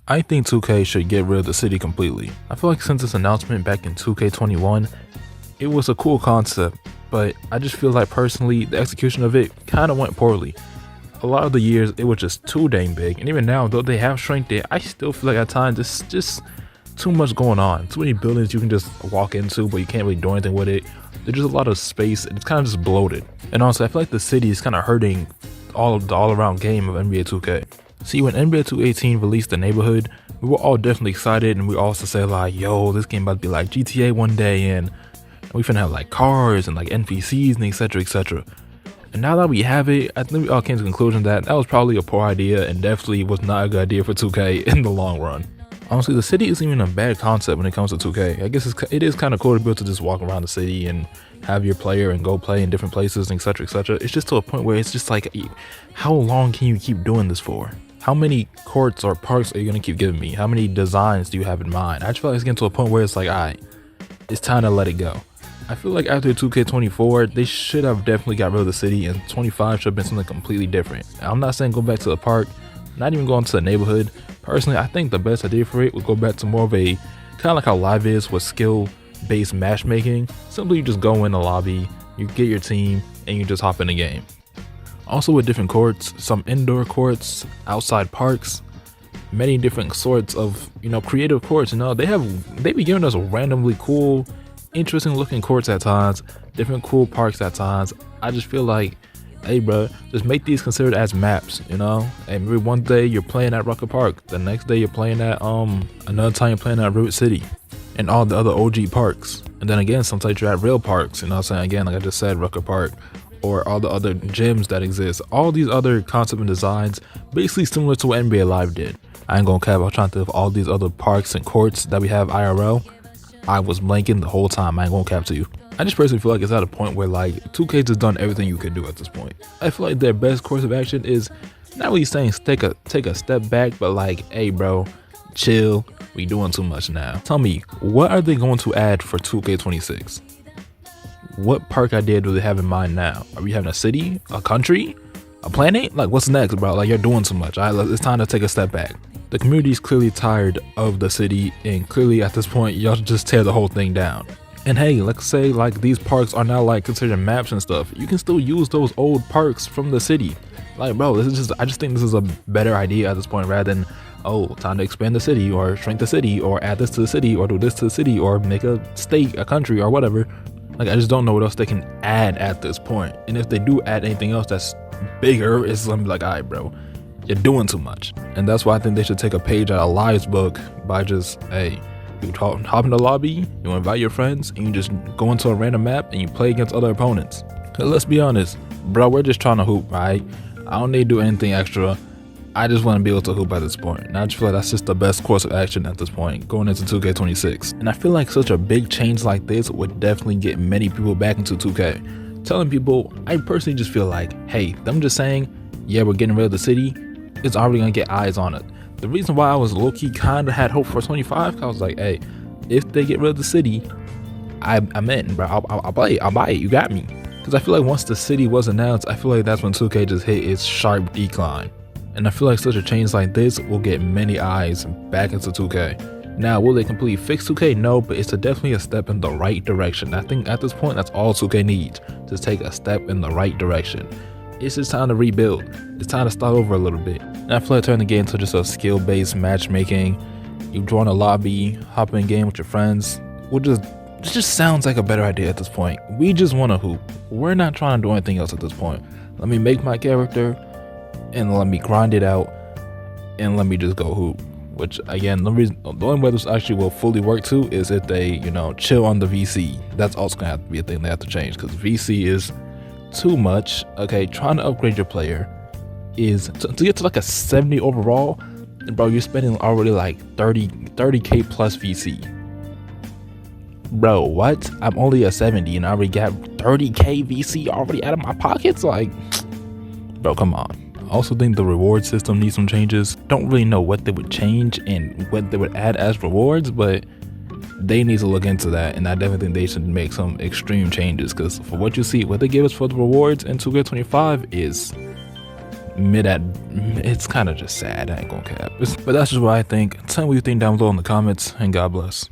I think 2K should get rid of the city completely. I feel like since this announcement back in 2K21, it was a cool concept, but I just feel like personally the execution of it kind of went poorly. A lot of the years it was just too dang big, and even now though they have shrinked it, I still feel like at times it's just too much going on. Too many buildings you can just walk into, but you can't really do anything with it. There's just a lot of space and it's kind of just bloated. And also I feel like the city is kind of hurting all of the all-around game of NBA 2K. See, when NBA 2K18 released the neighborhood, we were all definitely excited, and we also say like, yo, this game about to be like GTA one day, and we finna have like cars and like NPCs and etc, etc. And now that we have it, I think we all came to the conclusion that that was probably a poor idea and definitely was not a good idea for 2K in the long run. Honestly, the city isn't even a bad concept when it comes to 2K. I guess it is kind of cool to be able to just walk around the city and have your player and go play in different places and etc etc. It's just to a point where it's just like, how long can you keep doing this for? How many courts or parks are you gonna keep giving me? How many designs do you have in mind? I just feel like it's getting to a point where it's like, alright, it's time to let it go. I feel like after 2K24, they should have definitely got rid of the city, and 25 should have been something completely different. I'm not saying go back to the park, not even going to the neighborhood. Personally, I think the best idea for it would go back to more of a kind of like how Live is with skill-based matchmaking. Simply you just go in the lobby, you get your team, and you just hop in the game. Also with different courts, some indoor courts, outside parks, many different sorts of, creative courts. They be giving us randomly cool, interesting looking courts at times, different cool parks at times. I just feel like, hey bro, just make these considered as maps, and maybe one day you're playing at Rucker Park, the next day you're playing at another time you're playing at Root City and all the other OG parks, and then again sometimes you're at real parks, again, like I just said, Rucker Park, or all the other gyms that exist, all these other concepts and designs basically similar to what NBA Live did. I ain't gonna cap, I was trying to think of all these other parks and courts that we have IRL. I was blanking the whole time, I ain't gonna cap to you. I just personally feel like it's at a point where like 2K has done everything you can do at this point. I feel like their best course of action is not really saying take a step back, but like, hey bro, chill, we doing too much now. Tell me, what are they going to add for 2K26? What park idea do they have in mind now? Are we having a city, a country, a planet? Like, what's next, bro? Like, you're doing too much. It's time to take a step back. The community is clearly tired of the city, and clearly at this point, y'all should just tear the whole thing down. And hey, let's say like these parks are now like considered maps and stuff. You can still use those old parks from the city. Like, bro, I just think this is a better idea at this point, rather than, oh, time to expand the city or shrink the city or add this to the city or do this to the city or make a state, a country or whatever. Like, I just don't know what else they can add at this point. And if they do add anything else that's bigger, it's gonna be like, alright bro, you're doing too much. And that's why I think they should take a page out of Live's book by just, hey, you hop in the lobby, you invite your friends, and you just go into a random map and you play against other opponents. Cause let's be honest, bro, we're just trying to hoop, right? I don't need to do anything extra. I just want to be able to hoop at this point. And I just feel like that's just the best course of action at this point, going into 2K26. And I feel like such a big change like this would definitely get many people back into 2K. Telling people, I personally just feel like, hey, them just saying, yeah, we're getting rid of the city, it's already gonna get eyes on it. The reason why I was low-key kind of had hope for 25, I was like, hey, if they get rid of the city, I'm in, bro. I'll buy it, you got me. Because I feel like once the city was announced, I feel like that's when 2K just hit its sharp decline. And I feel like such a change like this will get many eyes back into 2K. Now, will they completely fix 2K? No, but it's definitely a step in the right direction. I think at this point, that's all 2K needs, to take a step in the right direction. It's just time to rebuild. It's time to start over a little bit. And I feel like turning the game into just a skill-based matchmaking. You join a lobby, hop in game with your friends. It just sounds like a better idea at this point. We just want to hoop. We're not trying to do anything else at this point. Let me make my character, and let me grind it out, and let me just go hoop. Which again, the only way this actually will fully work too is if they, chill on the VC. That's also gonna have to be a thing they have to change, because VC is too much. Okay, trying to upgrade your player is to get to like a 70 overall, bro, you're spending already like 30k plus VC. Bro, what? I'm only a 70 and I already got 30k VC already out of my pockets? Like, bro, come on. I also think the reward system needs some changes. Don't really know what they would change and what they would add as rewards, but they need to look into that, and I definitely think they should make some extreme changes, because for what you see, what they give us for the rewards in 2K25 is it's kind of just sad. I ain't gonna cap. But that's just what I think. Tell me what you think down below in the comments, and God bless.